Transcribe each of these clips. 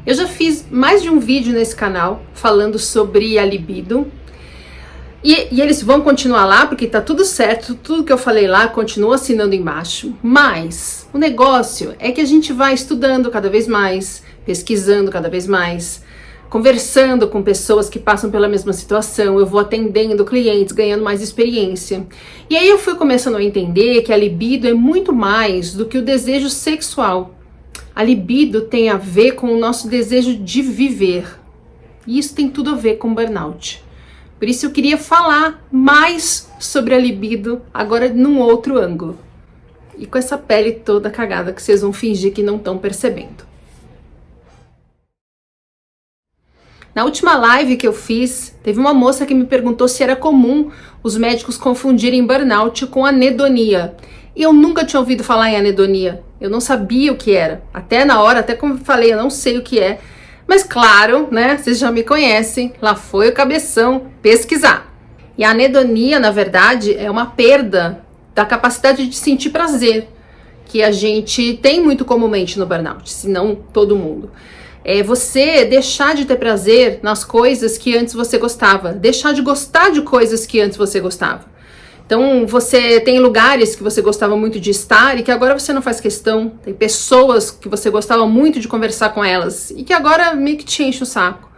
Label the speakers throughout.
Speaker 1: Eu já fiz mais de um vídeo nesse canal falando sobre a libido e eles vão continuar lá porque tá tudo certo, tudo que eu falei lá continua assinando embaixo, mas o negócio é que a gente vai estudando cada vez mais, pesquisando cada vez mais, conversando com pessoas que passam pela mesma situação, eu vou atendendo clientes, ganhando mais experiência. E aí eu fui começando a entender que a libido é muito mais do que o desejo sexual. A libido tem a ver com o nosso desejo de viver. E isso tem tudo a ver com burnout. Por isso eu queria falar mais sobre a libido, agora num outro ângulo. E com essa pele toda cagada que vocês vão fingir que não estão percebendo. Na última live que eu fiz, teve uma moça que me perguntou se era comum os médicos confundirem burnout com anedonia. E eu nunca tinha ouvido falar em anedonia. Eu não sabia o que era. Até na hora, até como eu falei, eu não sei o que é. Mas claro, né, vocês já me conhecem, lá foi o cabeção pesquisar. E a anedonia, na verdade, é uma perda da capacidade de sentir prazer, que a gente tem muito comumente no burnout, se não todo mundo. É você deixar de ter prazer nas coisas que antes você gostava, deixar de gostar de coisas que antes você gostava. Então, você tem lugares que você gostava muito de estar e que agora você não faz questão. Tem pessoas que você gostava muito de conversar com elas e que agora meio que te enche o saco.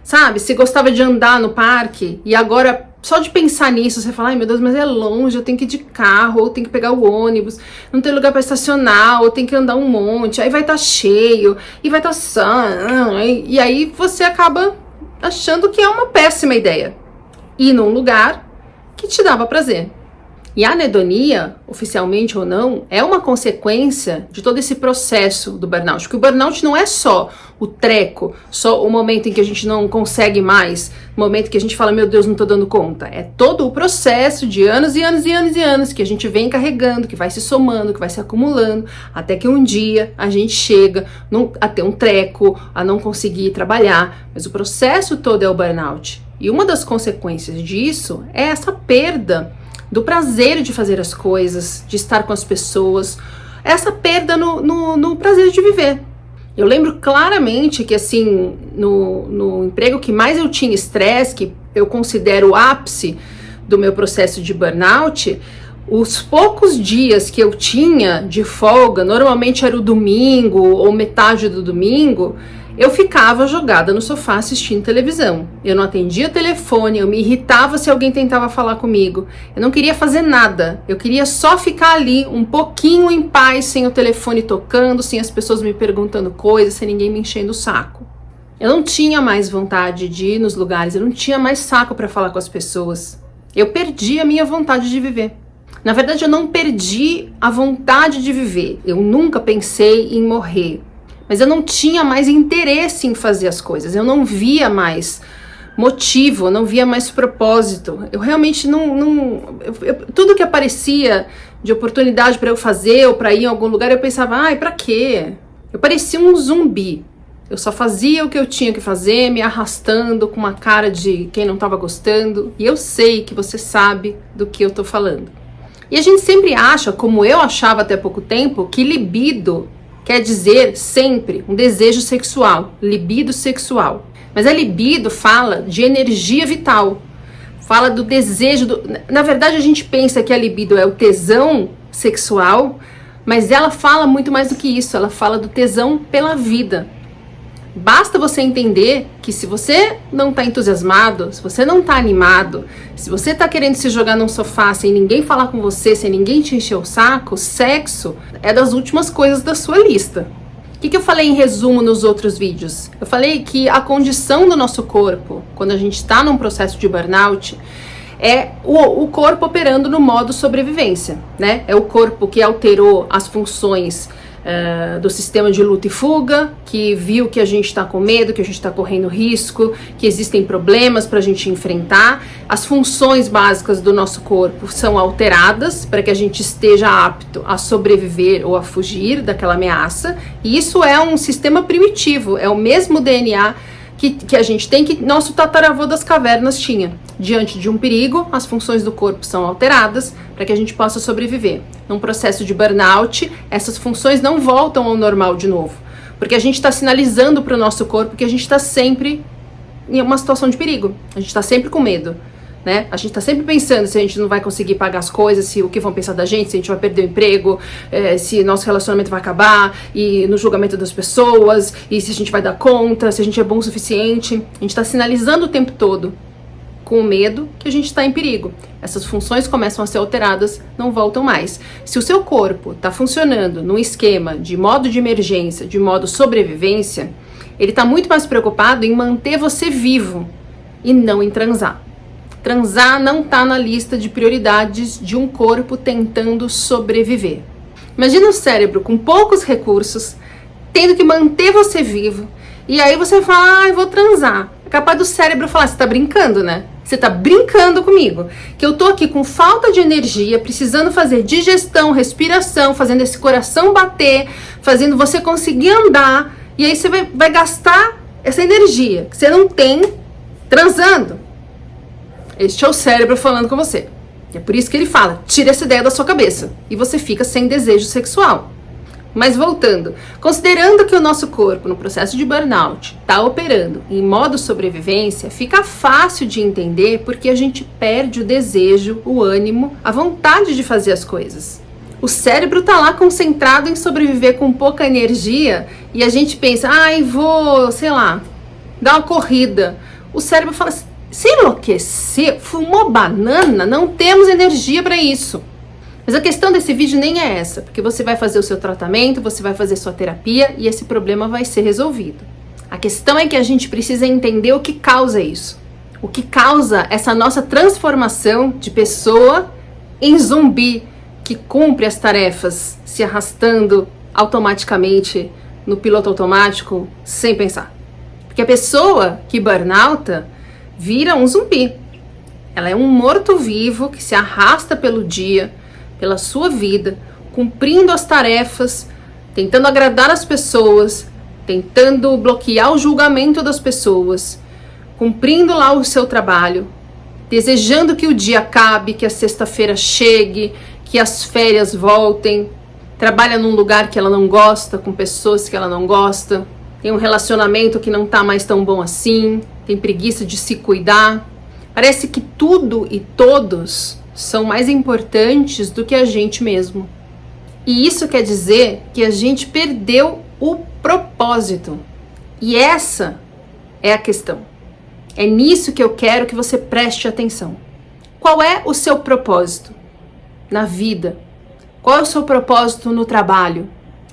Speaker 1: Sabe? Você gostava de andar no parque e agora, só de pensar nisso, você fala, ai meu Deus, mas é longe, eu tenho que ir de carro, ou tenho que pegar o ônibus, não tem lugar para estacionar, ou tem que andar um monte, aí vai estar cheio, e vai estar e aí você acaba achando que é uma péssima ideia ir num lugar que te dava prazer. E a anedonia, oficialmente ou não, é uma consequência de todo esse processo do burnout. Porque o burnout não é só o treco, só o momento em que a gente não consegue mais, o momento que a gente fala, meu Deus, não tô dando conta. É todo o processo de anos e anos e anos e anos que a gente vem carregando, que vai se somando, que vai se acumulando, até que um dia a gente chega a ter um treco, a não conseguir trabalhar. Mas o processo todo é o burnout. E uma das consequências disso é essa perda do prazer de fazer as coisas, de estar com as pessoas, essa perda no prazer de viver. Eu lembro claramente que assim, no emprego que mais eu tinha estresse, que eu considero o ápice do meu processo de burnout, os poucos dias que eu tinha de folga, normalmente era o domingo ou metade do domingo, eu ficava jogada no sofá assistindo televisão. Eu não atendia telefone, eu me irritava se alguém tentava falar comigo. Eu não queria fazer nada, eu queria só ficar ali um pouquinho em paz, sem o telefone tocando, sem as pessoas me perguntando coisas, sem ninguém me enchendo o saco. Eu não tinha mais vontade de ir nos lugares, eu não tinha mais saco para falar com as pessoas. Eu perdi a minha vontade de viver. Na verdade, eu não perdi a vontade de viver. Eu nunca pensei em morrer. Mas eu não tinha mais interesse em fazer as coisas, eu não via mais motivo, eu não via mais propósito. Eu realmente tudo que aparecia de oportunidade para eu fazer ou para ir em algum lugar, eu pensava, ai, pra quê? Eu parecia um zumbi. Eu só fazia o que eu tinha que fazer, me arrastando com uma cara de quem não estava gostando. E eu sei que você sabe do que eu tô falando. E a gente sempre acha, como eu achava até pouco tempo, que libido quer dizer sempre um desejo sexual, libido sexual. Mas a libido fala de energia vital, fala do desejo. Na verdade, a gente pensa que a libido é o tesão sexual, mas ela fala muito mais do que isso, ela fala do tesão pela vida. Basta você entender que se você não está entusiasmado, se você não está animado, se você está querendo se jogar num sofá sem ninguém falar com você, sem ninguém te encher o saco, sexo é das últimas coisas da sua lista. O que eu falei em resumo nos outros vídeos? Eu falei que a condição do nosso corpo, quando a gente está num processo de burnout, é o corpo operando no modo sobrevivência, né? É o corpo que alterou as funções do sistema de luta e fuga, que viu que a gente está com medo, que a gente está correndo risco, que existem problemas para a gente enfrentar. As funções básicas do nosso corpo são alteradas para que a gente esteja apto a sobreviver ou a fugir daquela ameaça. E isso é um sistema primitivo, é o mesmo DNA que a gente tem, que nosso tataravô das cavernas tinha. Diante de um perigo, as funções do corpo são alteradas para que a gente possa sobreviver. Num processo de burnout, essas funções não voltam ao normal de novo, Porque a gente está sinalizando para o nosso corpo que a gente está sempre em uma situação de perigo. A gente está sempre com medo, né? A gente tá sempre pensando se a gente não vai conseguir pagar as coisas, se o que vão pensar da gente, se a gente vai perder o emprego, se nosso relacionamento vai acabar, e no julgamento das pessoas, e se a gente vai dar conta, se a gente é bom o suficiente. A gente tá sinalizando o tempo todo com o medo que a gente está em perigo. Essas funções começam a ser alteradas, não voltam mais. Se o seu corpo tá funcionando num esquema de modo de emergência, de modo sobrevivência, ele tá muito mais preocupado em manter você vivo e não em transar. Transar não tá na lista de prioridades de um corpo tentando sobreviver. Imagina o cérebro com poucos recursos, tendo que manter você vivo, e aí você fala, eu vou transar. É capaz do cérebro falar, você tá brincando, né? Você tá brincando comigo, que eu tô aqui com falta de energia, precisando fazer digestão, respiração, fazendo esse coração bater, fazendo você conseguir andar, e aí você vai gastar essa energia que você não tem transando. Este é o cérebro falando com você. E é por isso que ele fala, tira essa ideia da sua cabeça. E você fica sem desejo sexual. Mas voltando, considerando que o nosso corpo, no processo de burnout, está operando em modo sobrevivência, fica fácil de entender porque a gente perde o desejo, o ânimo, a vontade de fazer as coisas. O cérebro está lá concentrado em sobreviver com pouca energia e a gente pensa, vou, sei lá, dar uma corrida. O cérebro fala assim, se enlouquecer, fumou banana, não temos energia para isso. Mas a questão desse vídeo nem é essa, porque você vai fazer o seu tratamento, você vai fazer sua terapia e esse problema vai ser resolvido. A questão é que a gente precisa entender o que causa isso. O que causa essa nossa transformação de pessoa em zumbi que cumpre as tarefas se arrastando automaticamente no piloto automático sem pensar. Porque a pessoa que burnouta vira um zumbi. Ela é um morto-vivo que se arrasta pelo dia, pela sua vida, cumprindo as tarefas, tentando agradar as pessoas, tentando bloquear o julgamento das pessoas, cumprindo lá o seu trabalho, desejando que o dia acabe, que a sexta-feira chegue, que as férias voltem, trabalha num lugar que ela não gosta, com pessoas que ela não gosta, tem um relacionamento que não tá mais tão bom assim, tem preguiça de se cuidar. Parece que tudo e todos são mais importantes do que a gente mesmo. E isso quer dizer que a gente perdeu o propósito. E essa é a questão. É nisso que eu quero que você preste atenção. Qual é o seu propósito na vida? Qual é o seu propósito no trabalho?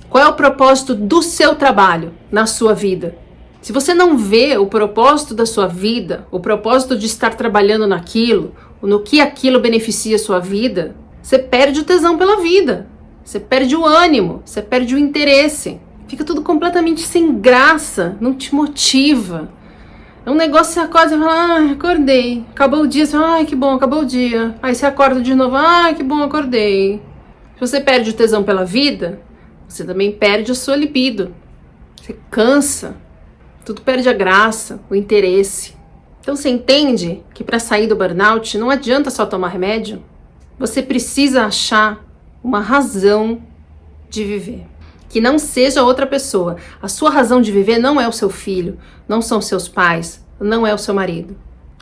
Speaker 1: Qual é o propósito do seu trabalho na sua vida? Se você não vê o propósito da sua vida, o propósito de estar trabalhando naquilo, no que aquilo beneficia a sua vida, você perde o tesão pela vida, você perde o ânimo, você perde o interesse. Fica tudo completamente sem graça, não te motiva. É um negócio que você acorda e fala, acordei. Acabou o dia, você fala, que bom, acabou o dia. Aí você acorda de novo, que bom, acordei. Se você perde o tesão pela vida, você também perde a sua libido. Você cansa. Tudo perde a graça, o interesse. Então você entende que para sair do burnout não adianta só tomar remédio? Você precisa achar uma razão de viver. Que não seja outra pessoa. A sua razão de viver não é o seu filho, não são seus pais, não é o seu marido.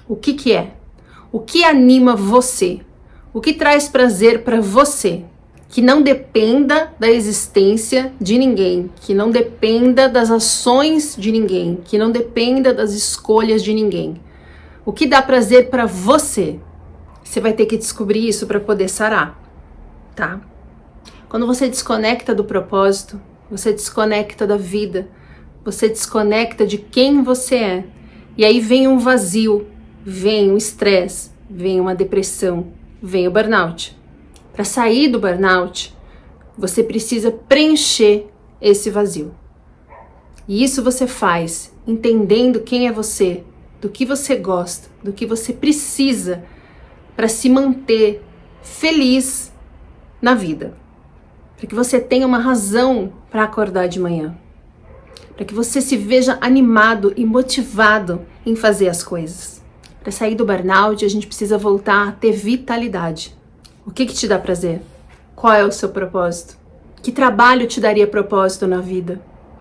Speaker 1: O que é? O que anima você? O que traz prazer para você? Que não dependa da existência de ninguém, que não dependa das ações de ninguém, que não dependa das escolhas de ninguém. O que dá prazer para você? Você vai ter que descobrir isso para poder sarar, tá? Quando você desconecta do propósito, você desconecta da vida, você desconecta de quem você é. E aí vem um vazio, vem um estresse, vem uma depressão, vem o burnout. Para sair do burnout, você precisa preencher esse vazio. E isso você faz entendendo quem é você, do que você gosta, do que você precisa para se manter feliz na vida. Para que você tenha uma razão para acordar de manhã. Para que você se veja animado e motivado em fazer as coisas. Para sair do burnout, a gente precisa voltar a ter vitalidade. O que te dá prazer? Qual é o seu propósito? Que trabalho te daria propósito na vida?